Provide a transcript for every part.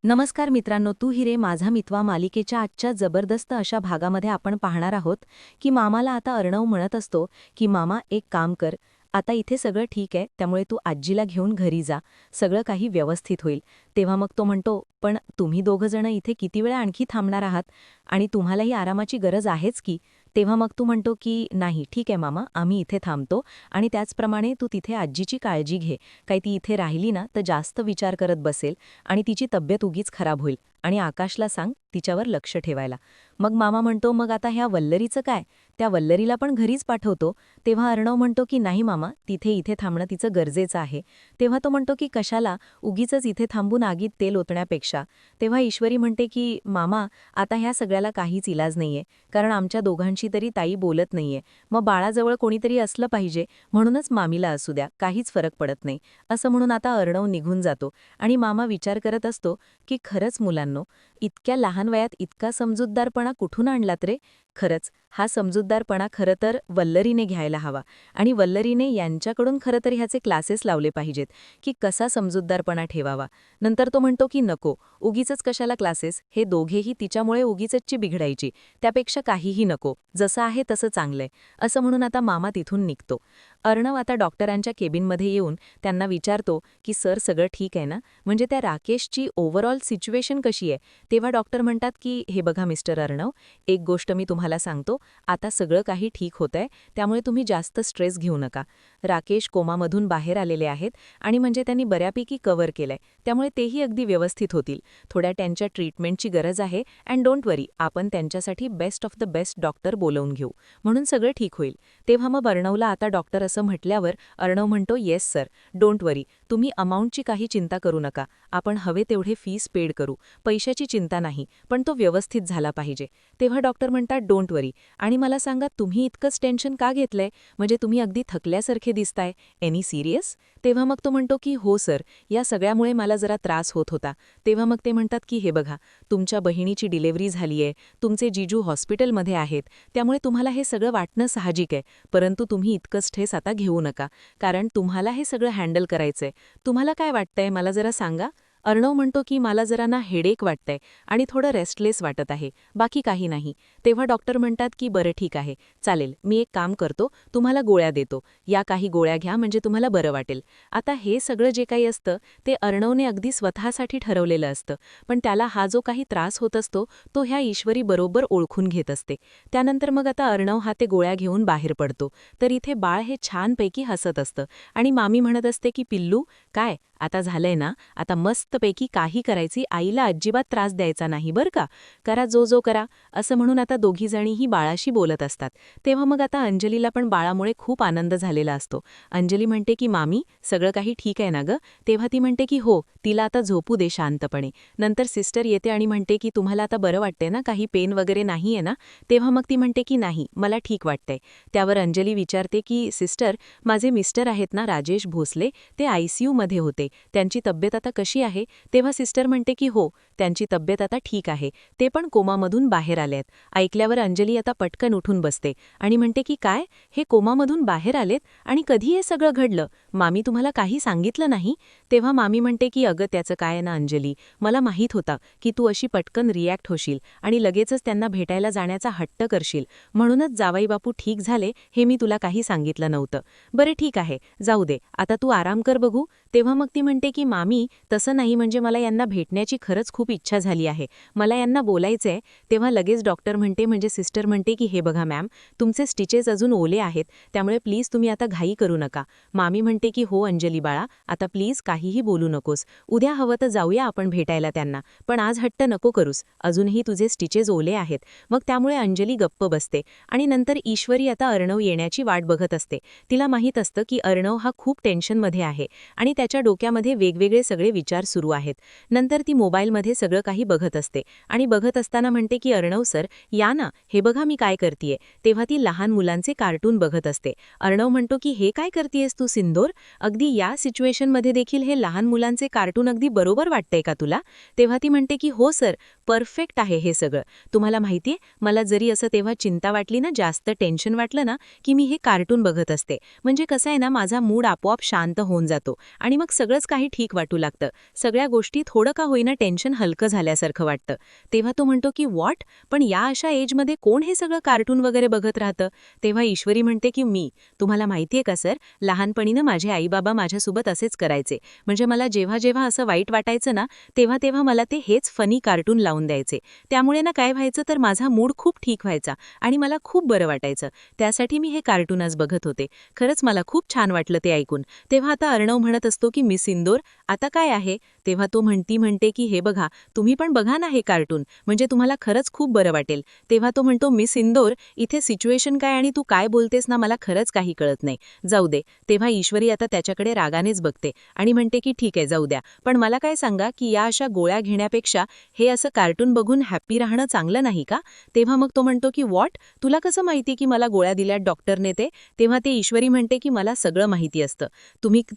नमस्कार मित्रांनो, तू हिरे माझा मितवा मालिकेच्या आजच्या जबरदस्त अशा भागामध्ये आपण पाहणार आहोत की मामाला आता अर्णव म्हणत असतो की मामा एक काम कर, आता इथे सगळं ठीक आहे, त्यामुळे तू आजीला घेऊन घरी जा, सगळं काही व्यवस्थित होईल. तेव्हा मग तो म्हणतो, पण तुम्ही दोघं जण इथे किती वेळ आणखी थांबणार आहात आणि तुम्हालाही आरामाची गरज आहेच की. तेव्हा मग तू म्हणतो की नाही ठीक आहे मामा, आम्ही इथे थांबतो आणि त्याचप्रमाणे तू तिथे आजीची काळजी घे, काही ती इथे राहिली ना तर जास्त विचार करत बसेल आणि तिची तब्येत उगीच खराब होईल. आणि आकाशला सांग तिच्यावर लक्ष ठेवायला. मग मामा म्हणतो, मग आता ह्या वल्लरीचं काय, त्या वल्लरीला पण घरीच पाठवतो. तेव्हा अर्णव म्हणतो की नाही मामा, तिथे इथे थांबणं तिचं गरजेचं आहे. तेव्हा तो म्हणतो की कशाला, उगीचच इथे थांबून आगीत तेल ओतण्यापेक्षा. तेव्हा ईश्वरी म्हणते की मामा, आता ह्या सगळ्याला काहीच इलाज नाहीये, कारण आमच्या दोघांशी तरी ताई बोलत नाहीये. मग बाळाजवळ कोणीतरी असलं पाहिजे, म्हणूनच मामीला असू द्या, काहीच फरक पडत नाही, असं म्हणून आता अर्णव निघून जातो. आणि मामा विचार करत असतो की खरंच मुलांनो, इतक्या लहान वयात इतका समजूतदारपणा कुठून आणलात रे. खरंच हा समजूतदारपणा खरं तर वल्लरीने घ्यायला हवा आणि वल्लरीने यांच्याकडून खरं तर ह्याचे क्लासेस लावले पाहिजेत की कसा समजूतदारपणा ठेवावा. नंतर तो म्हणतो की नको, उगीचच कशाला क्लासेस, हे दोघेही तिच्यामुळे उगीचची बिघडायची, त्यापेक्षा काहीही नको, जसं आहे तसं चांगलंय, असं म्हणून आता मामा तिथून निघतो. अर्णव आता डॉक्टरांच्या केबिनमध्ये येऊन त्यांना विचारतो की सर सगळं ठीक आहे ना, म्हणजे त्या राकेशची ओव्हरऑल सिच्युएशन कशी आहे. तेव्हा डॉक्टर म्हणतात की हे बघा मिस्टर अर्णव, एक गोष्ट मी तुम्हाला सांगतो, आता सगळं काही ठीक होतंय, त्यामुळे तुम्ही जास्त स्ट्रेस घेऊ नका. राकेश कोमामधून बाहेर आलेले आहेत आणि म्हणजे त्यांनी बऱ्यापैकी कव्हर केलंय, त्यामुळे तेही अगदी व्यवस्थित होतील. थोड्या त्यांच्या ट्रीटमेंटची गरज आहे अँड डोंट वरी, आपण त्यांच्यासाठी best of the best doctor बोलवून घेऊ, म्हणून सगळं ठीक होईल. तेव्हा मग अर्णवला आता डॉक्टर असं म्हटल्यावर अर्णव म्हणतो येस सर, डोंट वरी, तुम्ही अमाऊंटची काही चिंता करू नका, आपण हवे तेवढे फीस पेड करू, पैशाची चिंता नाही, पण तो व्यवस्थित झाला पाहिजे. तेव्हा डॉक्टर म्हणतात डोंट वरी, आणि मला सांगा तुम्ही इतकंच टेन्शन का घेतलंय, म्हणजे तुम्ही अगदी थकल्यासारखे दिसताय, एनी सिरियस. तेव्हा मग तो म्हणतो की हो सर, या सगळ्यामुळे मला जरा त्रास होत होता. तेव्हा मग ते म्हणतात की हे बघा, तुमच्या बहिणीची डिलिव्हरी झालीये, तुमचे जीजू हॉस्पिटलमध्ये आहेत, त्यामुळे तुम्हाला हे सगळं वाटणं साहजिक आहे, परंतु तुम्ही इतकं स्ट्रेस आता घेऊ नका, कारण तुम्हाला हे सगळं हँडल करायचंय. तुम्हाला काय वाटतंय मला जरा सांगा. अर्णव म्हणतो की मला जरा ना हेडेक वाटतंय आणि थोडं रेस्टलेस वाटत आहे, बाकी काही नाही. तेव्हा डॉक्टर म्हणतात की बरं ठीक आहे, चालेल, मी एक काम करतो, तुम्हाला गोळ्या देतो, या काही गोळ्या घ्या म्हणजे तुम्हाला बरं वाटेल. आता हे सगळं जे काही असतं ते अर्णवने अगदी स्वतःसाठी ठरवलेलं असतं, पण त्याला हा जो काही त्रास होत असतो तो ह्या ईश्वरी बरोबर ओळखून घेत असते. त्यानंतर मग आता अर्णव हा ते गोळ्या घेऊन बाहेर पडतो, तर इथे बाळ हे छानपैकी हसत असतं आणि मामी म्हणत असते की पिल्लू, काय आता झालंय ना, आता मस्तपैकी काही करायची, आईला अजिबात त्रास द्यायचा नाही बरं का, करा जो जो करा, असं म्हणून आता दोघीजणीही बाळाशी बोलत असतात. तेव्हा मग आता अंजलीला पण बाळामुळे खूप आनंद झालेला असतो. अंजली म्हणते की मामी सगळं काही ठीक आहे ना गं. तेव्हा ती म्हणते की हो, तिला आता झोपू दे शांतपणे. नंतर सिस्टर येते आणि म्हणते की तुम्हाला आता बरं वाटतंय ना, काही पेन वगैरे नाहीये ना. तेव्हा मग ती म्हणते की नाही, मला ठीक वाटतंय. त्यावर अंजली विचारते की सिस्टर, माझे मिस्टर आहेत ना राजेश भोसले, ते ICU मध्ये होते, त्यांची तब्येत आता कशी आहे. तेव्हा सिस्टर म्हणते की हो, त्यांची तब्येत आता ठीक आहे, ते पण कोमामधून बाहेर आलेत. ऐकल्यावर अंजली आता पटकन उठून बसते आणि म्हणते की काय, हे कोमामधून बाहेर आलेत आणि कधी हे सगळं घडलं, मामी तुम्हाला काही सांगितलं नाही. तेव्हा मामी म्हणते की अगं त्याचं काय ना अंजली, मला माहीत होता की तू अशी पटकन रिॲक्ट होशील आणि लगेचच त्यांना भेटायला जाण्याचा हट्ट करशील, म्हणूनच जावई बापू ठीक झाले हे मी तुला काही सांगितलं नव्हतं. बरं ठीक आहे, जाऊ दे, आता तू आराम कर बघू. तेव्हा मग ती म्हणते की मामी तसं नाही, म्हणजे मला यांना भेटण्याची खरंच खूप इच्छा झाली आहे, मला यांना बोलायचंय. तेव्हा लगेच डॉक्टर म्हणते, म्हणजे सिस्टर म्हणते की हे बघा मॅम, तुमचे स्टिचेस अजून ओले आहेत, त्यामुळे प्लीज तुम्ही आता घाई करू नका. मामी म्हणते की हो अंजली बाळा, आता प्लीज काहीही बोलू नकोस, उद्या हवं तर जाऊया आपण भेटायला त्यांना, पण आज हट्ट नको करूस, अजूनही तुझे स्टिचेस ओले आहेत. मग त्यामुळे अंजली गप्प बसते आणि नंतर ईश्वरी आता अर्णव येण्याची वाट बघत असते. तिला माहीत असतं की अर्णव हा खूप टेन्शनमध्ये आहे आणि त्याच्या डोक्यामध्ये वेगवेगळे सगळे विचार सुरू आहेत. नंतर ती मोबाईलमध्ये सगळं काही बघत असते आणि बघत असताना म्हणते की अर्णव सर या ना, हे बघा मी काय करतीये. तेव्हा ती लहान मुलांचे कार्टून बघत असते. अर्णव म्हणतो की हे काय करतीयस तू सिंदूर, अगदी या सिच्युएशनमध्ये देखील हे लहान मुलांचे कार्टून अगदी बरोबर वाटतंय का तुला. तेव्हा ती म्हणते की हो सर, परफेक्ट आहे हे सगळं. तुम्हाला माहितीये, मला जरी असं तेव्हा चिंता वाटली ना, जास्त टेन्शन वाटलं ना, की मी हे कार्टून बघत असते, म्हणजे कसं आहे ना, माझा मूड आपोआप शांत होऊन जातो आणि मग सगळंच काही ठीक वाटू लागतं. सगळ्या गोष्टी थोडं का होईना टेन्शन हलकं झाल्यासारखं वाटतं. तेव्हा तो म्हणतो की व्हॉट, पण या अशा एजमध्ये कोण हे सगळं कार्टून वगैरे बघत राहतं? तेव्हा ईश्वरी म्हणते की मी. तुम्हाला माहितीये का सर, लहानपणी माझे आई-बाबा माझ्यासोबत असेच करायचे. म्हणजे मला जेव्हा जेव्हा असं वाईट वाटायचं ना, तेव्हा तेव्हा मला ते हेच फनी कार्टून लावून द्यायचे. त्यामुळे ना काय व्हायचं तर माझा मूड खूप ठीक व्हायचा आणि मला खूप बरं वाटायचं. त्यासाठी मी हे कार्टून आज बघत होते. खरंच मला खूप छान वाटलं ते ऐकून. तेव्हा आता अर्णव म्हणत असतो की मिस इंदोर, आता काय आहे? तेव्हा तो म्हणते की हे बघा, तुम्ही पण बघा ना हे कार्टून, म्हणजे तुम्हाला खरंच खूप बरं वाटेल. तेव्हा तो म्हणतो मिस इंदोर, इथे सिच्युएशन काय आणि तू काय बोलतेस ना मला खरंच काही कळत नाही. जाऊ दे. तेव्हा ईश्वरी आता त्याच्याकडे रागानेच बघते आणि म्हणते की ठीक आहे जाऊ द्या. पण मला काय सांगा की या अशा गोळ्या घेण्यापेक्षा हे असं कार्टून बघून हॅप्पी राहणं चांगलं नाही का? तेव्हा मग तो म्हणतो की व्हॉट? तुला कसं माहिती की मला गोळ्या दिल्यात डॉक्टरने ते? तेव्हा ते ईश्वरी म्हणते की मला सगळं माहिती असतं.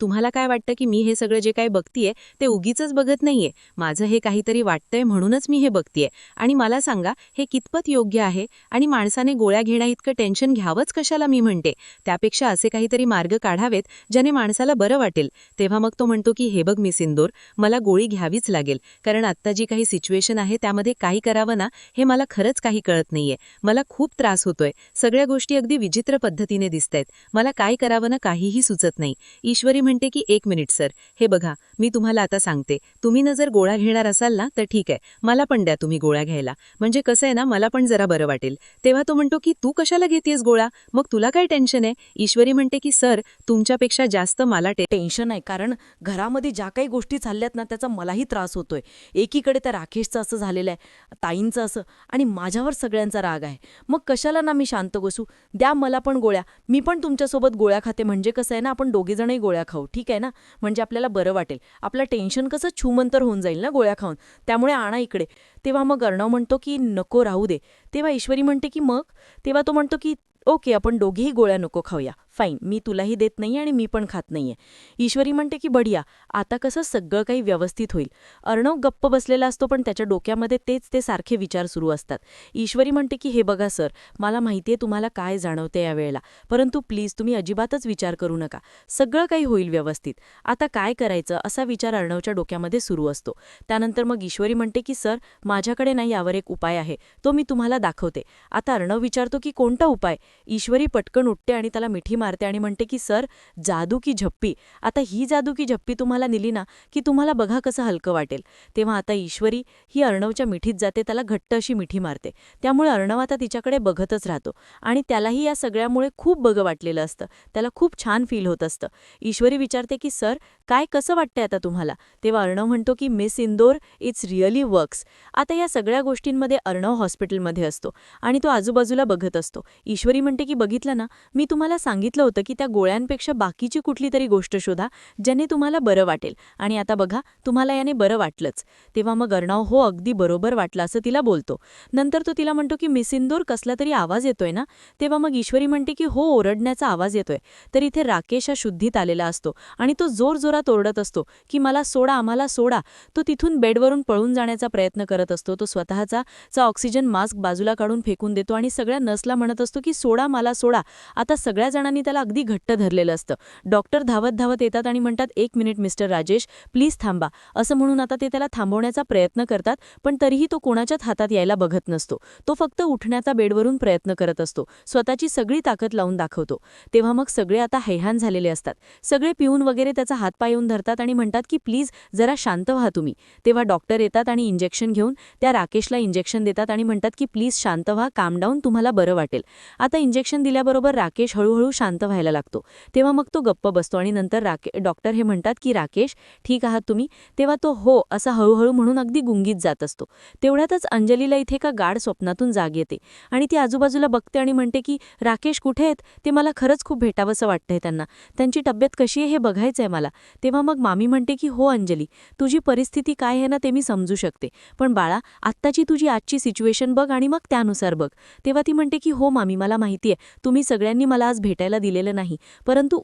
तुम्हाला काय वाटतं की मी हे सगळं जे काही बघतीये ते उगीचच बघत नाहीये. माझं हे काहीतरी वाटतंय म्हणूनच मी हे बघतीये. आणि मला सांगा हे कितपत योग्य आहे आणि माणसाने गोळ्या घेण्याइतकं टेन्शन घ्यावंच कशाला मी म्हणते. त्यापेक्षा असे काहीतरी मार्ग काढावेत ज्याने माणसाला बरं वाटेल. तेव्हा मग तो म्हणतो की हे बघ मिस इंदोर, मला गोळी घ्यावीच लागेल, कारण आत्ता जी काही सिच्युएशन आहे त्यामध्ये काही करावं ना हे मला खरंच काही कळत नाहीये. मला खूप त्रास होतोय. सगळ्या गोष्टी अगदी विचित्र पद्धतीने दिसतायत. मला काय करावं ना काहीही सुचत नाही. ईश्वरी म्हणते की एक मिनिट सर, हे बघा मी तुम्हाला आता सांगते, तुम्ही ना जर गोळ्या घेणार असाल ना तर ठीक आहे, मला पण द्या तुम्ही गोळ्या घ्यायला, म्हणजे कसं आहे ना मला पण जरा बरं वाटेल. तेव्हा तो म्हणतो की तू कशाला घेतेस गोळ्या, मग तुला काय टेन्शन आहे? ईश्वरी म्हणते की सर, तुमच्यापेक्षा जास्त मला टेन्शन आहे, कारण घरामध्ये ज्या काही गोष्टी चालल्यात ना त्याचा मलाही त्रास होतोय. एकीकडे त्या राकेशचं असं झालेलं आहे, ताईंचं असं, आणि माझ्यावर सगळ्यांचा राग आहे. मग कशाला ना मी शांत बसू? द्या मला पण गोळ्या, मी पण तुमच्यासोबत गोळ्या खाते. म्हणजे कसं आहे ना, आपण दोघेजणही गोळ्या खाऊ, ठीक आहे ना? म्हणजे आपल्याला बरं वाटेल. आपलं टेन्शन कसं छूमंतर होऊन जाईल ना गोळ्या खाऊन. त्यामुळे आणा इकडे. तेव्हा मग अर्णव म्हणतो की नको, राहू दे. तेव्हा ईश्वरी म्हणते की मग? तेव्हा तो म्हणतो की ओके, आपण दोघेही गोळ्या नको खाऊया. फाईन, मी तुलाही देत नाहीये आणि मी पण खात नाहीये. ईश्वरी म्हणते की बढिया, आता कसं सगळं काही व्यवस्थित होईल. अर्णव गप्प बसलेला असतो, पण त्याच्या डोक्यामध्ये ते सारखे विचार सुरू असतात. ईश्वरी म्हणते की हे बघा सर, मला माहितीये तुम्हाला काय जाणवते या वेळेला, परंतु प्लीज तुम्ही अजिबातच विचार करू नका. सगळं काही होईल व्यवस्थित. आता काय करायचं असा विचार अर्णवच्या डोक्यामध्ये सुरू असतो. त्यानंतर मग ईश्वरी म्हणते की सर, माझ्याकडे ना यावर एक उपाय आहे, तो मी तुम्हाला दाखवते. आता अर्णव विचारतो की कोणता उपाय? ईश्वरी पटकन उठते आणि त्याला मिठी मारते आणि म्हणते की सर, जादू की झप्पी. आता ही जादू की झप्पी तुम्हाला दिली ना की तुम्हाला बघा कसं हलकं वाटेल. तेव्हा आता ईश्वरी ही अर्णवच्या मिठीत जाते, त्याला घट्ट अशी मिठी मारते. त्यामुळे अर्णव आता तिच्याकडे बघतच राहतो आणि त्यालाही या सगळ्यामुळे खूप बघं वाटलेलं असतं. त्याला खूप छान फील होत असतं. ईश्वरी विचारते की सर, काय कसं वाटतंय आता तुम्हाला? तेव्हा अर्णव म्हणतो की miss Indore, it's really works. आता या सगळ्या गोष्टींमध्ये अर्णव हॉस्पिटलमध्ये असतो आणि तो आजूबाजूला बघत असतो. ईश्वरी म्हणते की बघितलं ना, मी तुम्हाला सांगितलं होतं की त्या गोळ्यांपेक्षा बाकीची कुठली तरी गोष्ट शोधा ज्याने तुम्हाला बरं वाटेल, आणि आता बघा तुम्हाला याने बरं वाटलंच. तेव्हा मग अर्णव हो अगदी बरोबर वाटलं असं तिला बोलतो. नंतर तो तिला म्हणतो की मिस इंदोर, कसला तरी आवाज येतोय ना? तेव्हा मग ईश्वरी म्हणते की हो, ओरडण्याचा आवाज येतोय. तर इथे राकेश हा शुद्धीत आलेला असतो आणि तो जोरजोरात ओरडत असतो की मला सोडा, आम्हाला सोडा. तो तिथून बेडवरून पळून जाण्याचा प्रयत्न करत असतो. तो स्वतःचा ऑक्सिजन मास्क बाजूला काढून फेकून देतो आणि सगळ्या नर्सला म्हणत असतो की सोडा, मला सोडा. आता सगळ्या जणांनी त्याला अगदी घट्ट धरलेलं असतं. डॉक्टर धावत धावत येतात आणि म्हणतात एक मिनिट मिस्टर राजेश, प्लीज थांबा. असं म्हणून आता ते त्याला थांबवण्याचा प्रयत्न करतात, पण तरीही तो कोणाच्याच हातात यायला बघत नसतो. तो फक्त उठण्याचा बेडवरून प्रयत्न करत असतो, स्वतःची सगळी ताकद लावून दाखवतो. तेव्हा मग सगळे आता हैहान झालेले असतात. सगळे पिऊन वगैरे त्याचा हातपाय येऊन धरतात आणि म्हणतात की प्लीज जरा शांत व्हा तुम्ही. तेव्हा डॉक्टर येतात आणि इंजेक्शन घेऊन त्या राकेशला इंजेक्शन देतात आणि म्हणतात की प्लीज शांत व्हा, काम डाऊन, तुम्हाला बरं वाटेल. आता इंजेक्शन दिल्याबरोबर राकेश हळूहळू शांत व्हायला लागतो. तेव्हा मग तो गप्प बसतो आणि नंतर डॉक्टर हे म्हणतात की राकेश, ठीक आहात तुम्ही? तेव्हा तो हो असा हळूहळू म्हणून अगदी गुंगीत जात असतो. तेवढ्यातच अंजलीला इथे एका गाढ स्वप्नातून जाग येते आणि ती आजूबाजूला बघते आणि म्हणते की राकेश कुठे आहेत? ते मला खरंच खूप भेटावंसं वाटतंय त्यांना. त्यांची तब्येत कशी आहे हे बघायचंय मला. तेव्हा मग मामी म्हणते की हो अंजली, तुझी परिस्थिती काय आहे ना ते मी समजू शकते, पण बाळा आत्ताची तुझी आजची सिच्युएशन बघ आणि मग त्यानुसार बघ. तेव्हा ती म्हणते की हो मामी, मला माहिती आहे, तुम्ही सगळ्यांनी मला आज भेटायला दिलेलं नाही, परंतु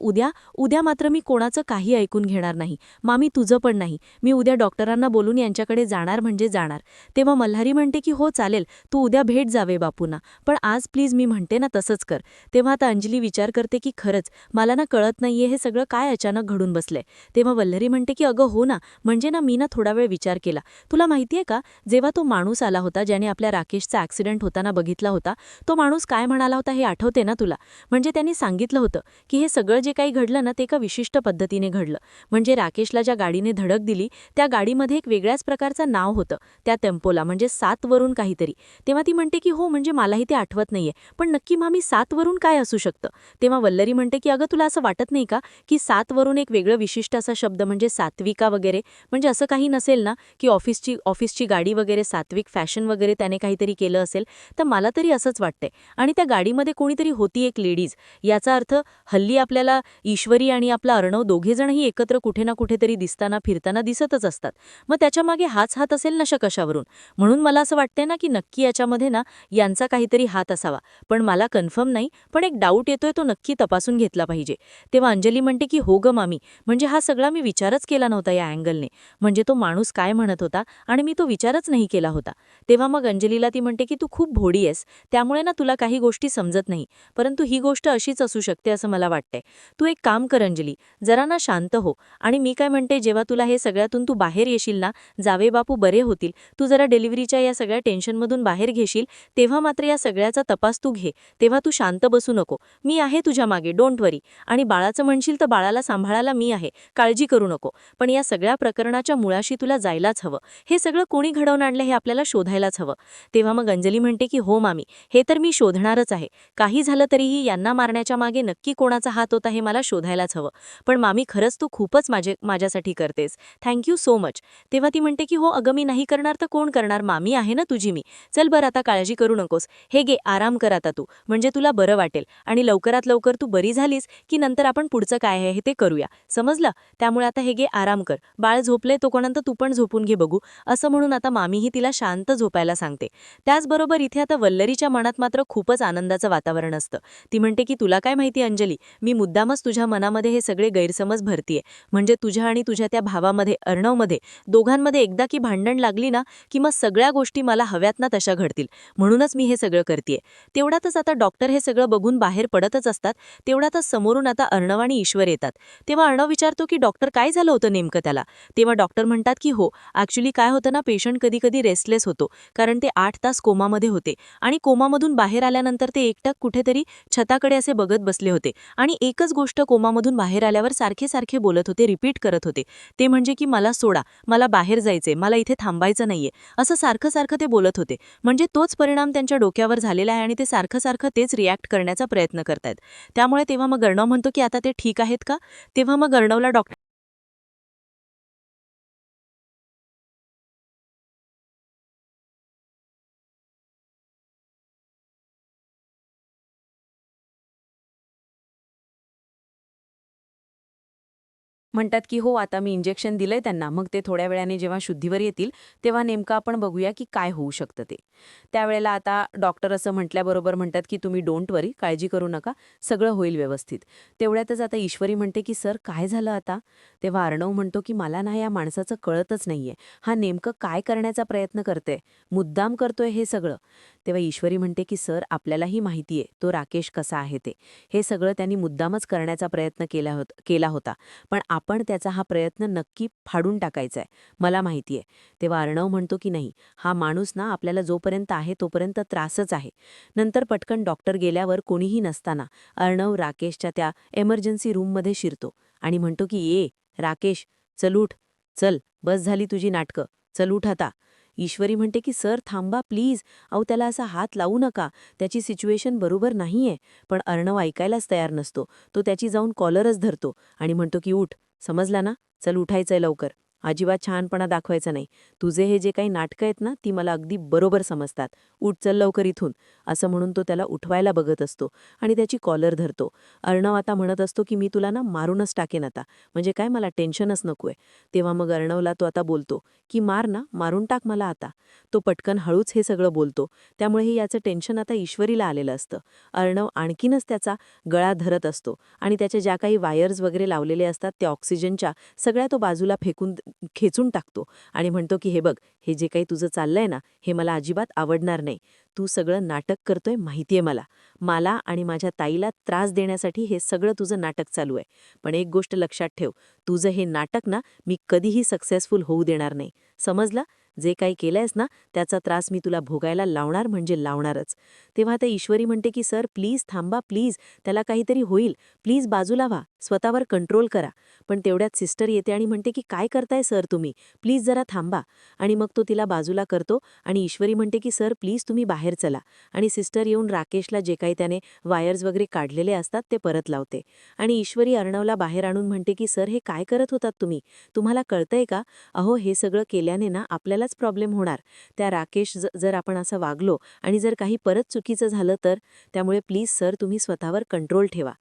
उद्या मात्र मी कोणाचं काही ऐकून घेणार नाही. मामी तुझं पण नाही. मी उद्या डॉक्टरांना बोलून यांच्याकडे जाणार म्हणजे जाणार. तेव्हा मल्हारी म्हणते की हो चालेल, तू उद्या भेट जावे बापूंना, पण आज प्लीज मी म्हणते ना तसंच कर. तेव्हा आता अंजली विचार करते की खरंच मला ना कळत नाहीये हे सगळं काय अचानक घडून बसलंय. तेव्हा वल्लरी म्हणते की अगं हो ना, म्हणजे ना मी ना थोडा वेळ विचार केला. तुला माहितीये का, जेव्हा तो माणूस आला होता ज्याने आपल्या राकेशचा ॲक्सिडेंट होताना बघितला होता, तो माणूस काय म्हणाला होता हे आठवते ना तुला? म्हणजे त्यांनी सांगितलं होतं की हे सगळं जे काही घडलं ना ते एका विशिष्ट पद्धतीने घडलं. म्हणजे राकेशला ज्या गाडीने धडक दिली त्या गाडीमध्ये एक वेगळ्याच प्रकारचं नाव होतं त्या टेम्पोला, म्हणजे 7 वरून काहीतरी. तेव्हा ती म्हणते की हो म्हणजे मलाही ते आठवत नाहीये, पण नक्की मामी 7 वरून काय असू शकतं? तेव्हा वल्लरी म्हणते की अगं तुला असं वाटत नाही का की 7 वरून एक वेगळं विशिष्ट असा शब्द म्हणजे सात्विका वगैरे, म्हणजे असं काही नसेल ना की ऑफिसची गाडी वगैरे सात्विक फॅशन वगैरे त्याने काहीतरी केलं असेल? तर मला तरी असंच वाटतंय. आणि त्या गाडीमध्ये कोणीतरी होती एक लेडीज. याचा अर्थ हल्ली आपल्याला ईश्वरी आणि आपला अर्णव दोघेजणही एकत्र कुठे ना कुठेतरी दिसताना फिरताना दिसतच असतात. मग त्याच्यामागे हाच हात असेल नशा कशावरून. म्हणून मला असं वाटतंय ना की नक्की याच्यामध्ये ना यांचा काहीतरी हात असावा. पण मला कन्फर्म नाही, पण एक डाऊट येतोय, तो नक्की तपासून घेतला पाहिजे. तेव्हा अंजली म्हणते की हो ग मामी, म्हणजे हा सगळा मी विचारच केला नव्हता या अँगलने. म्हणजे तो माणूस काय म्हणत होता आणि मी तो विचारच नाही केला होता. तेव्हा मग अंजलीला ती म्हणते की तू खूप भोळी आहेस, त्यामुळे ना तुला काही गोष्टी समजत नाही, परंतु ही गोष्ट अशीच असू शकते असं मला वाटतंय. तू एक काम कर अंजली, जरा ना शांत हो. आणि मी काय म्हणते, जेव्हा तुला हे सगळ्यातून तू बाहेर येशील ना, जावे बापू बरे होतील, तू जरा डिलिव्हरीच्या या सगळ्या टेन्शनमधून बाहेर घेशील, तेव्हा मात्र या सगळ्याचा तपास तू घे. तेव्हा तू शांत बसू नको. मी आहे तुझ्या मागे, डोंट वरी. आणि बाळाचं म्हणशील तर बाळाला सांभाळायला मी आहे, काळजी करू नको. पण या सगळ्या प्रकरणाच्या मुळाशी तुला जायलाच हवं. हे सगळं कोणी घडवून आणलं हे आपल्याला शोधायलाच हवं. तेव्हा मग अंजली म्हणते की हो मामी, हे तर मी शोधणारच आहे. काही झालं तरीही यांना मारण्याच्या मागे नक्की कोणाचा हात होता हे मला शोधायलाच हवं. पण मामी खरंच तू खूपच माझ्यासाठी करतेस. Thank you so much. तेव्हा ती म्हणते की हो अगं मी नाही करणार तर कोण करणार, मामी आहे ना तुझी मी. चल बरं आता काळजी करू नकोस. हे घे आराम कर आता तू, म्हणजे तुला बरं वाटेल. आणि लवकरात लवकर तू बरी झालीस की नंतर आपण पुढचं काय आहे ते करूया, समजलं? त्यामुळे आता हे घे आराम कर. बाळ झोपले तोपर्यंत तू पण झोपून घे बघू. असं म्हणून आता मामीही तिला शांत झोपायला सांगते. त्याचबरोबर इथे आता वल्लरीच्या मनात मात्र खूपच आनंदाचं वातावरण असतं. ती म्हणते की तुला काय माहिती अंजली, मी मुद्दामच तुझ्या मनामध्ये हे सगळे गैरसमज भरतीये. म्हणजे तुझ्या आणि तुझ्या त्या भावामध्ये, अर्णवमध्ये, दोघांमध्ये एकदा की भांडण लागली ना की मग सगळ्या गोष्टी मला हव्यात ना तशा घडतील. म्हणूनच मी हे सगळं करतेय. तेवढ्यातच आता डॉक्टर हे सगळं बघून बाहेर पडतच असतात. तेवढ्यातच समोरून आता अर्णव आणि ईश्वर येतात. तेव्हा अर्णव विचारतो की डॉक्टर काय झालं होतं नेमकं त्याला? तेव्हा डॉक्टर म्हणतात की हो, ॲक्च्युली काय होतं ना, पेशंट कधी कधी रेस्टलेस होतो, कारण ते 8 तास कोमामध्ये होते आणि कोमामधून बाहेर आल्यानंतर ते एकटक कुठेतरी छताकडे असे बघत बसले होते आणि एकच गोष्ट कोमामधून बाहेर आल्यावर सारखे सारखे बोलत होते, रिपीट करत होते. ते म्हणजे की मला सोडा, मला बाहेर जायचंय, मला इथे थांबायचं नाहीये, असं सारखं सारखं ते बोलत होते. म्हणजे तोच परिणाम त्यांच्या डोक्यावर झालेला आहे आणि ते सारखं सारखं तेच रिॲक्ट करण्याचा प्रयत्न करतायत. त्यामुळे तेव्हा मग अर्णव म्हणतो की आता ते ठीक आहेत का? तेव्हा मग अर्णवला डॉक्टर म्हणतात की हो आता मी इंजेक्शन दिलंय त्यांना, मग ते थोड्या वेळाने जेव्हा शुद्धीवर येतील तेव्हा नेमकं आपण बघूया की काय होऊ शकतं ते. त्यावेळेला आता डॉक्टर असं म्हटल्याबरोबर म्हणतात की तुम्ही डोंट वरी, काळजी करू नका, सगळं होईल व्यवस्थित. तेवढ्यातच आता ईश्वरी म्हणते की सर काय झालं आता? तेव्हा अर्णव म्हणतो की मला ना या माणसाचं कळतच नाहीये, हा नेमकं काय करण्याचा प्रयत्न करतोय, मुद्दाम करतोय हे सगळं. तेव्हा ईश्वरी म्हणते की सर आपल्यालाही माहितीये तो राकेश कसा आहे ते, हे सगळं त्यांनी मुद्दामच करण्याचा प्रयत्न केला होता, पण आपण त्याचा हा प्रयत्न नक्की फाडून टाकायचा आहे, मला माहितीये. तेव्हा अर्णव म्हणतो की नाही, हा माणूस ना आपल्याला जोपर्यंत आहे तोपर्यंत त्रासच आहे. नंतर पटकन डॉक्टर गेल्यावर कोणीही नसताना अर्णव राकेशच्या त्या एमर्जन्सी रूममध्ये शिरतो आणि म्हणतो की ये राकेश, चल उठ, चल बस झाली तुझी नाटकं, चल उठ आता. ईश्वरी म्हणते की सर थांबा प्लीज, अहो त्याला असा हात लावू नका, त्याची सिच्युएशन बरोबर नाहीये. पण अर्णव ऐकायलाच तयार नसतो. तो त्याची जाऊन कॉलरच धरतो आणि म्हणतो की उठ, समजला ना, चल उठायचंय लवकर. अजिबात छानपणा दाखवायचा नाही. तुझे हे जे काही नाटकं आहेत ना, ती मला अगदी बरोबर समजतात. उठ चल लवकर इथून, असं म्हणून तो त्याला उठवायला बघत असतो आणि त्याची कॉलर धरतो. अर्णव आता म्हणत असतो की मी तुला ना मारूनच टाकेन आता, म्हणजे काय मला टेन्शनच नकोय. तेव्हा मग अर्णवला तो आता बोलतो की मार ना, मारून टाक मला आता. तो पटकन हळूच हे सगळं बोलतो, त्यामुळेही याचं टेन्शन आता ईश्वरीला आलेलं असतं. अर्णव आणखीनच त्याचा गळा धरत असतो आणि त्याच्या ज्या काही वायर्स वगैरे लावलेले असतात त्या ऑक्सिजनच्या सगळ्या तो बाजूला फेकून खेचून टाकतो आणि म्हणतो की हे बघ, हे जे काही तुझं चाललंय ना, हे मला अजिबात आवडणार नाही. तू सगळं नाटक करतोय माहितीये मला आणि माझ्या ताईला त्रास देण्यासाठी हे सगळं तुझं नाटक चालू आहे. पण एक गोष्ट लक्षात ठेव, तुझं हे नाटक ना मी कधीही सक्सेसफुल होऊ देणार नाही. समजलं? जे काही केलंयस ना, त्याचा त्रास मी तुला भोगायला लावणार म्हणजे लावणारच. तेव्हा आता ईश्वरी म्हणते की सर प्लीज थांबा, प्लीज, त्याला काहीतरी होईल, प्लीज बाजूला व्हा, स्वतःवर कंट्रोल करा. पण तेवढ्यात सिस्टर येते आणि म्हणते की काय करताय सर तुम्ही, प्लीज जरा थांबा. आणि मग तो तिला बाजूला करतो आणि ईश्वरी म्हणते की सर प्लीज तुम्ही बाहेर चला. आणि सिस्टर येऊन राकेशला जे काही त्याने वायर्स वगैरे काढलेले असतात ते परत लावते. आणि ईश्वरी अर्णवला बाहेर आणून म्हणते की सर हे काय करत होतात तुम्ही, तुम्हाला कळतंय का? अहो हे सगळं केल्याने ना आपल्यालाच प्रॉब्लेम होणार. त्या राकेश जर आपण असं वागलो आणि जर काही परत चुकीचं झालं तर, त्यामुळे प्लीज सर तुम्ही स्वतःवर कंट्रोल ठेवा.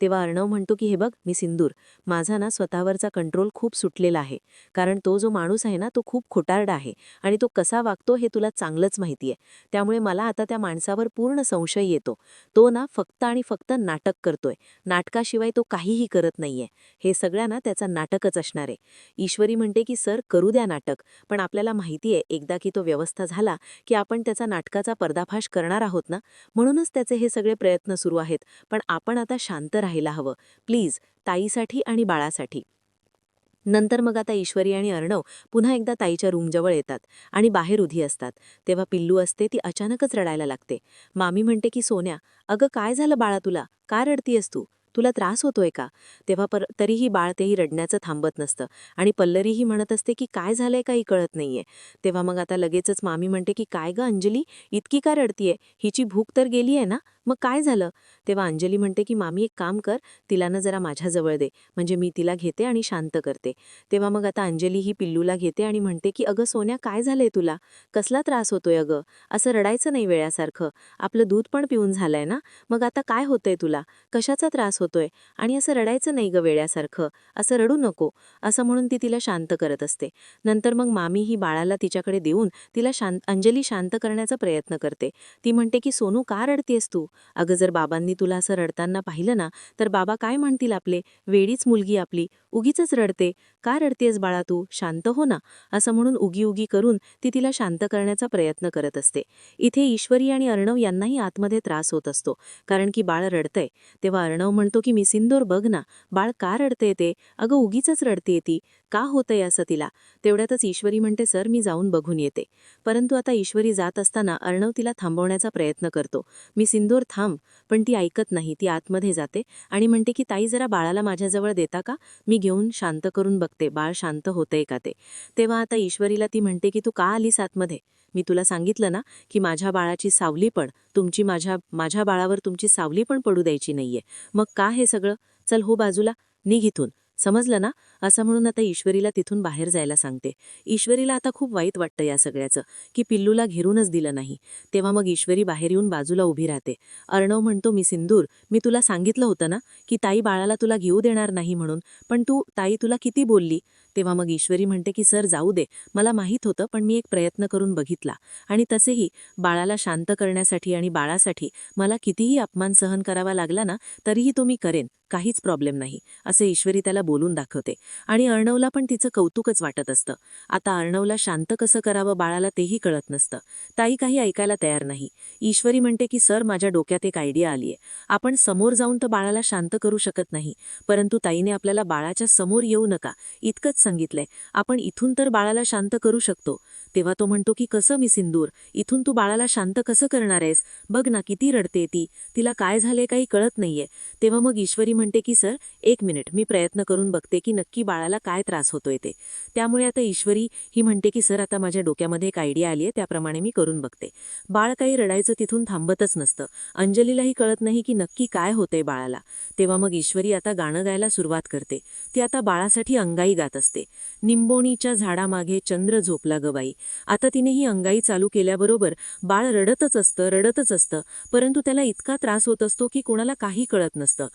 तेव्हा अर्णव म्हणतो की हे बघ मी सिंदूर, माझा ना स्वतःवरचा कंट्रोल खूप सुटलेला आहे. कारण तो जो माणूस आहे ना तो खूप खोटारडा आहे आणि तो कसा वागतो हे तुला चांगलंच माहिती आहे. त्यामुळे मला आता त्या माणसावर पूर्ण संशय येतो. तो ना फक्त आणि फक्त नाटक करतोय. नाटकाशिवाय तो काहीही करत नाहीये. हे सगळ्यांना त्याचा नाटकच असणार आहे. ईश्वरी म्हणते की सर करू द्या नाटक, पण आपल्याला माहितीये एकदा की तो व्यवस्था झाला की आपण त्याचा नाटकाचा पर्दाफाश करणार आहोत ना, म्हणूनच त्याचे हे सगळे प्रयत्न सुरू आहेत. पण आपण आता शांत राहायला हवं, प्लीज, ताईसाठी आणि बाळासाठी. नंतर मग आता ईश्वरी आणि अर्णव पुन्हा एकदा ताईच्या रूमजवळ येतात आणि बाहेर उभी असतात. तेव्हा पिल्लू असते ती अचानकच रडायला लागते. मामी म्हणते की सोन्या, अगं काय झालं बाळा तुला, का रडतीयस तू, तुला त्रास होतोय का? तेव्हा तरीही बाळ तेही रडण्याचं थांबत नसतं आणि पल्लरीही म्हणत असते की काय झालंय काही कळत नाहीये. तेव्हा मग आता लगेचच मामी म्हणते की काय ग अंजली, इतकी का रडतीये, हिची भूक तर गेली आहे ना, मग काय झालं? तेव्हा अंजली म्हणते की मामी एक काम कर, तिला ना जरा माझ्याजवळ दे, म्हणजे मी तिला घेते आणि शांत करते. तेव्हा मग आता अंजली ही पिल्लूला घेते आणि म्हणते की अगं सोन्या काय झालंय तुला, कसला त्रास होतोय अगं, असं रडायचं नाही वेळासारखं, आपलं दूध पण पिऊन झालंय ना, मग आता काय होतंय तुला, कशाचा त्रास होतोय, आणि असं रडायचं नाही ग वेळासारखं, असं रडू नको, असं म्हणून ती तिला शांत करत असते. नंतर मग मामी ही बाळाला तिच्याकडे देऊन तिला अंजली शांत करण्याचा प्रयत्न करते. ती म्हणते की सोनू का रडतेस तू, अगं जर बाबांनी तुला असं रडताना पाहिलं ना तर बाबा काय म्हणतील आपले, वेडीच मुलगी आपली, उगीचच रडते, का रडतेस बाळा तू, शांत हो ना, असं म्हणून उगी उगी करून ती तिला शांत करण्याचा प्रयत्न करत असते. इथे ईश्वरी आणि अर्णव यांनाही आतमध्ये त्रास होत असतो, कारण की बाळ रडतंय. तेव्हा अर्णव म्हणतो की मी सिंदूर बघ ना, बाळ का रडते ते, अगं उगीचच रडते ती, का होतंय असं तिला. तेवढ्यातच ईश्वरी म्हणते सर मी जाऊन बघून येते. परंतु आता ईश्वरी जात असताना अर्णव तिला थांबवण्याचा प्रयत्न करतो. मी सिंदूर थांब, पण ती ऐकत नाही. ती आतमध्ये जाते आणि म्हणते की ताई जरा बाळाला माझ्याजवळ देता का, मी घेऊन शांत करून बघते बाळ शांत होतंय का ते. तेव्हा आता ईश्वरीला ती म्हणते की तू का आलीस आतमध्ये, मी तुला सांगितलं ना की माझ्या बाळाची सावली पण तुमची माझ्या बाळावर तुमची सावली पण पडू द्यायची नाहीये, मग का हे सगळं, चल हो बाजूला, निघ इथून, समजलं ना, असं म्हणून आता ईश्वरीला तिथून बाहेर जायला सांगते. ईश्वरीला आता खूप वाईट वाटतं या सगळ्याचं, की पिल्लूला घेरूनच दिलं नाही. तेव्हा मग ईश्वरी बाहेर येऊन बाजूला उभी राहते. अर्णव म्हणतो मी सिंदूर, मी तुला सांगितलं होतं ना की ताई बाळाला तुला घेऊ देणार नाही म्हणून, पण ताई तुला किती बोलली. तेव्हा मग ईश्वरी म्हणते की सर जाऊ दे, मला माहीत होतं, पण मी एक प्रयत्न करून बघितला, आणि तसेही बाळाला शांत करण्यासाठी आणि बाळासाठी मला कितीही अपमान सहन करावा लागला ना तरीही तो मी करेन, काहीच प्रॉब्लेम नाही, असे ईश्वरी त्याला बोलून दाखवते. आणि अर्णवला पण तिचं कौतुकच वाटत असतं. आता अर्णवला शांत कसं करावं बाळाला तेही कळत नसतं. ताई काही ऐकायला तयार नाही. ईश्वरी म्हणते की सर माझ्या डोक्यात एक आयडिया आलीये, आपण समोर जाऊन तर बाळाला शांत करू शकत नाही, परंतु ताईने आपल्याला बाळाच्या समोर येऊ नका इतकंच सांगितलंय, आपण इथून तर बाळाला शांत करू शकतो. तेव्हा तो म्हणतो की कसं मी सिंदूर, इथून तू बाळाला शांत कसं करणार आहेस, बघ ना किती रडते ती, तिला काय झाले काही कळत नाहीये. तेव्हा मग ईश्वरी म्हणते की सर एक मिनिट, मी प्रयत्न करून बघते की नक्की बाळाला काय त्रास होतोय ते. त्यामुळे आता ईश्वरी ही म्हणते की सर आता माझ्या डोक्यामध्ये एक आयडिया आलीये, त्याप्रमाणे मी करून बघते. बाळ काही रडायचं तिथून थांबतच नसतं. अंजलीलाही कळत नाही की नक्की काय होतंय बाळाला. तेव्हा मग ईश्वरी आता गाणं गायला सुरुवात करते. ती आता बाळासाठी अंगाई गात असते. असते. निंबोणीच्या झाडामागे चंद्र झोपला ग बाई. आता तिने ही अंगाई चालू केल्याबरोबर बाळ रडतच असतं, परंतु त्याला इतका त्रास होत असतो की कोणाला काही कळत नसतं.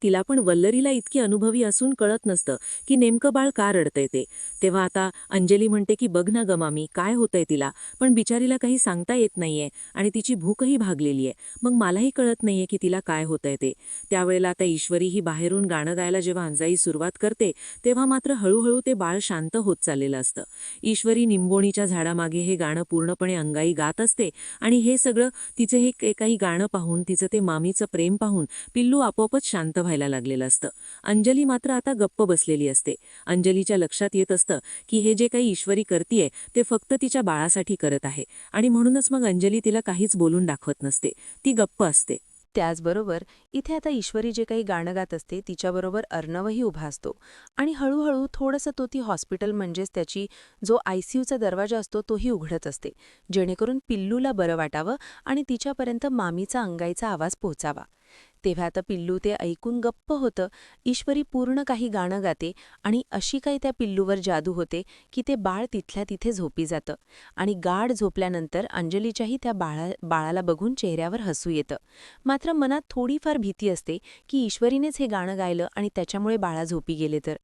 तिला पण वल्लरीला इतकी अनुभवी असून कळत नसतं की नेमकं बाळ का रडतंय ते. तेव्हा आता अंजली म्हणते की बघ ना ग मामी, काय होतंय तिला, पण बिचारीला काही सांगता येत नाहीये आणि तिची भूकही भागलेली आहे. मग मलाही कळत नाहीये की तिला काय होतंय ते. त्यावेळेला आता ईश्वरी ही बाहेरून गाणं गायला जेव्हा अंजाई सुरुवात करते, तेव्हा मात्र हळूहळू ते बाळ शांत होत चाललेलं असतं. ईश्वरी निंबोणीच्या झाडामागे हे गाणं पूर्णपणे अंगाई गात असते आणि हे सगळं तिचे हे काही गाणं पाहून, तिचं ते मामीचं प्रेम पाहून पिल्लू आपोआपच शांत व्हायला लागलेलं असतं. अंजली मात्र आता गप्प बसलेली असते. अंजलीच्या लक्षात येत असतं की हे जे काही ईश्वरी करतीये ते फक्त तिच्या बाळासाठी करत आहे आणि म्हणूनच मग अंजली तिला काहीच बोलून दाखवत नसते. ती गप्प असते. त्याचबरोबर इथे आता ईश्वरी जे काही गाणं गात असते तिच्याबरोबर अर्णवही उभा असतो आणि हळूहळू थोडंसं तो ती हॉस्पिटल म्हणजेच त्याची जो ICUचा दरवाजा असतो तोही उघडत असते, जेणेकरून पिल्लूला बरं वाटावं आणि तिच्यापर्यंत मामीचा अंगाईचा आवाज पोहोचावा. तेव्हा आता पिल्लू ते ऐकून गप्प होतं. ईश्वरी पूर्ण काही गाणं गाते आणि अशी काही त्या पिल्लूवर जादू होते की ते बाळ तिथल्या तिथे झोपी जातं आणि गाढ झोपल्यानंतर अंजलीच्याही त्या बाळाला बघून चेहऱ्यावर हसू येतं. मात्र मनात थोडीफार भीती असते की ईश्वरीनेच हे गाणं गायलं आणि त्याच्यामुळे बाळा झोपी गेले तर.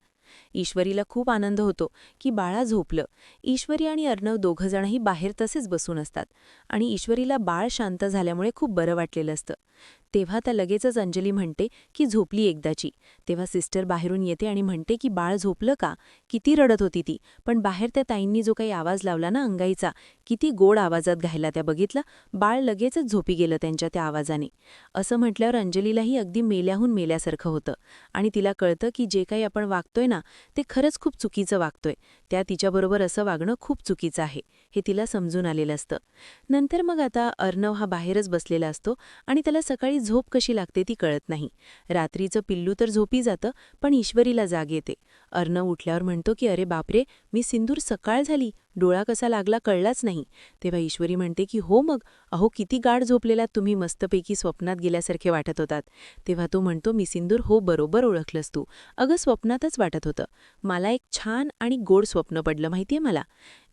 ईश्वरीला खूप आनंद होतो की बाळा झोपलं. ईश्वरी आणि अर्णव दोघंजणही बाहेर तसेच बसून असतात आणि ईश्वरीला बाळ शांत झाल्यामुळे खूप बरं वाटलेलं असतं. तेव्हा त्या लगेचच अंजली म्हणते की झोपली एकदाची. तेव्हा सिस्टर बाहेरून येते आणि म्हणते की बाळ झोपलं का? किती रडत होती ती, पण बाहेर त्या ताईंनी जो काही आवाज लावला ना अंगाईचा, किती गोड आवाजात गायला त्या बघितलं. बाळ लगेचच झोपी गेलं त्यांच्या त्या आवाजाने. असं म्हटल्यावर अंजलीलाही अगदी मेल्याहून मेल्यासारखं होतं आणि तिला कळतं की जे काही आपण वागतोय ना ते खरंच खूप चुकीचं वागतोय. त्या तिच्याबरोबर असं वागणं खूप चुकीचं आहे हे तिला समजून आलेलं असतं. नंतर मग आता अर्णव हा बाहेरच बसलेला असतो आणि त्याला सकाळी झोप कशी लागते ती कळत नाही. रात्रीचं पिल्लू तर झोपी जातं, पण ईश्वरीला जाग येते. अर्णव उठल्यावर म्हणतो की अरे बापरे, मी सिंदूर सकाळ झाली, डोळा कसा लागला कळलाच नाही. तेव्हा ईश्वरी म्हणते की हो मग, अहो किती गाढ झोपलेलात तुम्ही, मस्तपैकी स्वप्नात गेल्यासारखे वाटत होतात. तेव्हा तो म्हणतो मी सिंदूर, हो बरोबर ओळखलंस तू. अगं स्वप्नातच वाटत होतं. मला एक छान आणि गोड स्वप्न पडलं माहितीये मला.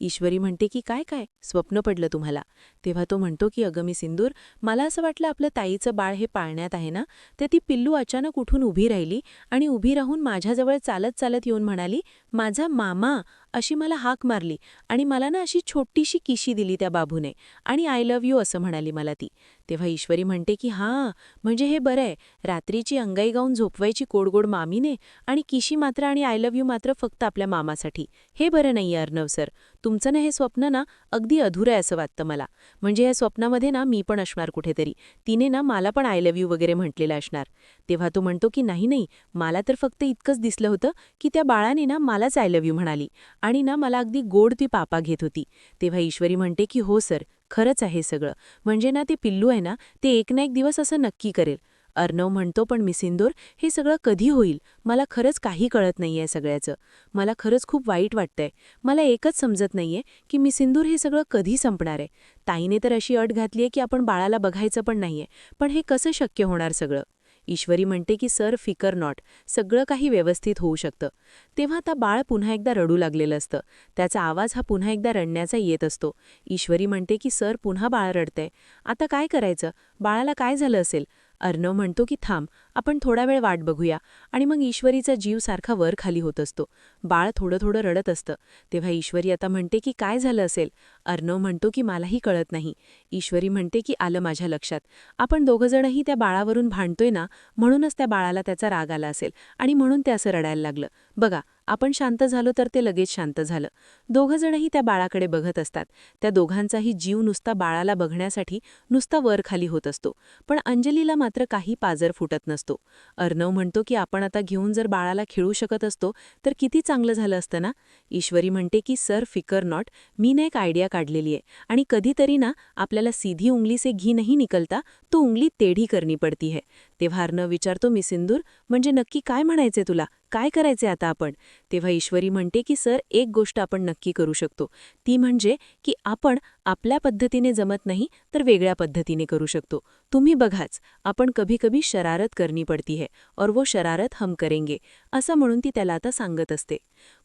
ईश्वरी म्हणते की काय काय स्वप्न पडलं तुम्हाला? तेव्हा तो म्हणतो की अगं मी सिंदूर, मला असं वाटलं आपलं ताईचं बाळ हे पाळण्यात आहे ना, तर ती पिल्लू अचानक उठून उभी राहिली आणि उभी राहून माझ्याजवळ चालत चालत येऊन म्हणाली, माझा मामा, अशी मला हाक मारली आणि मला ना अशी छोटीशी किशी दिली त्या बाबूने आणि आय लव्ह यू असं म्हणाली मला ती. तेव्हा ईश्वरी म्हणते की हां, म्हणजे हे बरं आहे, रात्रीची अंगाई गाऊन झोपवायची गोड मामीने आणि किशी मात्र आणि आय लव्ह यू मात्र फक्त आपल्या मामासाठी. हे बरं नाहीये अर्णव सर, तुमचं ना हे स्वप्न ना अगदी अधुरं आहे असं वाटतं मला. म्हणजे या स्वप्नामध्ये ना मी पण असणार कुठेतरी, तिने ना मला पण आय लव्ह यू वगैरे म्हटलेलं असणार. तेव्हा तो म्हणतो की नाही नाही, मला तर फक्त इतकंच दिसलं होतं की त्या बाळाने ना मलाच आय लव्ह यू म्हणाली आणि ना मला अगदी गोड ती पापा घेत होती. तेव्हा ईश्वरी म्हणते की हो सर, खरंच आहे सगळं. म्हणजे ना ते पिल्लू आहे ना, ते एक ना एक दिवस असं नक्की करेल. अर्णव म्हणतो पण मी सिंदूर, हे सगळं कधी होईल? मला खरंच काही कळत नाहीये सगळ्याचं. मला खरंच खूप वाईट वाटतंय. मला एकच समजत नाहीये की मी सिंदूर हे सगळं कधी संपणार आहे. ताईने तर अशी अट घातलीये की आपण बाळाला बघायचं पण नाहीये, पण हे कसं शक्य होणार सगळं? ईश्वरी म्हणते की सर फिकर नॉट, सगळं काही व्यवस्थित होऊ शकतं. तेव्हा आता बाळ पुन्हा एकदा रडू लागलेलं असतं. त्याचा आवाज हा पुन्हा एकदा रडण्याचा येत असतो. ईश्वरी म्हणते की सर पुन्हा बाळ रडतंय, आता काय करायचं? बाळाला काय झालं असेल? अर्णव म्हणतो की थांब, आपण थोडा वेळ वाट बघूया आणि मग ईश्वरीचा जीव सारखा वर खाली होत असतो. बाळ थोडं थोडं रडत असतं. तेव्हा ईश्वरी आता म्हणते की काय झालं असेल? अर्णव म्हणतो की मलाही कळत नाही. ईश्वरी म्हणते की आलं माझ्या लक्षात, आपण दोघंजणही त्या बाळावरून भांडतोय ना, म्हणूनच त्या बाळाला त्याचा राग आला असेल आणि म्हणून ते असं रडायला लागलं. बघा, आपण शांत झालो तर ते लगेच शांत झालं. दोघंजणही त्या बाळाकडे बघत असतात. त्या दोघांचाही जीव नुसता बाळाला बघण्यासाठी नुसता वर खाली होत असतो. पण अंजलीला मात्र काही पाजर फुटत नसतो. अर्णव म्हणतो की आपण आता घेऊन जर बाळाला खेळू शकत असतो तर किती चांगलं झालं असतं ना. ईश्वरी म्हणते की सर फिकर नॉट, मी ना एक आयडिया काढलेली आहे आणि कधीतरी ना आपल्याला सीधी उंगली से घी नहीं निकलता तो उंगली टेढ़ी करनी पडती है. तेव्हा अर्णव विचारतो मी सिंदूर, म्हणजे नक्की काय म्हणायचे तुला, काय करायचे आता आपण? तेव्हा ईश्वरी म्हणते की सर एक गोष्ट आपण नक्की करू शकतो, ती म्हणजे की आपण आपल्या पद्धतीने जमत नाही तर वेगळ्या पद्धतीने करू शकतो. तुम्ही बघाच, आपण कभी कभी शरारत करनी पडती है और वो शरारत हम करेंगे, असं म्हणून ती त्याला आता सांगत असते.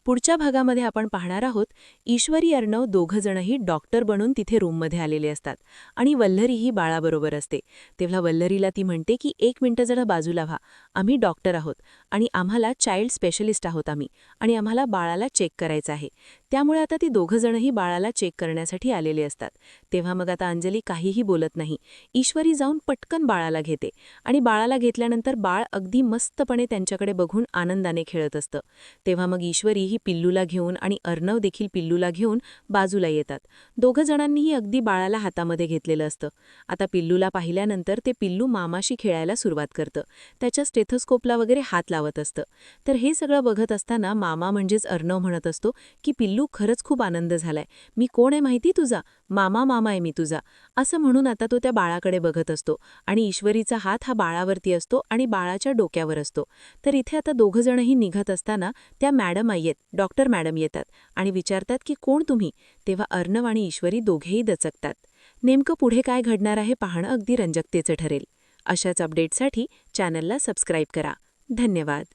पुढच्या भागामध्ये आपण पाहणार आहोत, ईश्वरी अर्णव दोघंजणही डॉक्टर बनून तिथे रूममध्ये आलेले असतात आणि वल्लरीही बाळाबरोबर असते. तेव्हा वल्लरीला ती म्हणते की 1 मिनिटं जरा बाजूला व्हा, आम्ही डॉक्टर आहोत आणि आम्हाला चाइल्ड स्पेशलिस्ट आहोत आम्ही, आणि आम्हाला बाळाला चेक करायचं आहे. त्यामुळे आता ती दोघंजणही बाळाला चेक करण्यासाठी आलेले असतात. तेव्हा मग आता अंजली काहीही बोलत नाही. ईश्वरी जाऊन पटकन बाळाला घेते आणि बाळाला घेतल्यानंतर बाळ अगदी मस्तपणे त्यांच्याकडे बघून आनंदाने खेळत असतं. तेव्हा मग ईश्वरी ही पिल्लूला घेऊन आणि अर्णव देखील पिल्लूला घेऊन बाजूला येतात. दोघं जणांनीही अगदी बाळाला हातामध्ये घेतलेलं असतं. आता पिल्लूला पाहिल्यानंतर ते पिल्लू मामाशी खेळायला सुरुवात करतं. त्याच्या स्टेथोस्कोपला वगैरे हात लावत असतं. तर हे सगळं बघत असताना मामा म्हणजेच अर्णव म्हणत असतो की पिल्लू खरंच खूप आनंद झालाय, मी कोण आहे माहिती तुझा, मामा मामा आहे मी तुझा, असं म्हणून आता तो त्या बाळाकडे बघत असतो आणि ईश्वरीचा हात हा बाळावरती असतो आणि बाळाच्या डोक्यावर असतो. तर इथे आता दोघंजणही निघत असताना त्या मॅडम आहेत, डॉक्टर मॅडम येतात आणि विचारतात की कोण तुम्ही. तेव्हा अर्णव आणि ईश्वरी दोघेही दचकतात. नेमकं पुढे काय घडणार आहे पाहणं अगदी रंजकतेचं ठरेल. अशाच अपडेटसाठी चॅनलला सबस्क्राईब करा. धन्यवाद.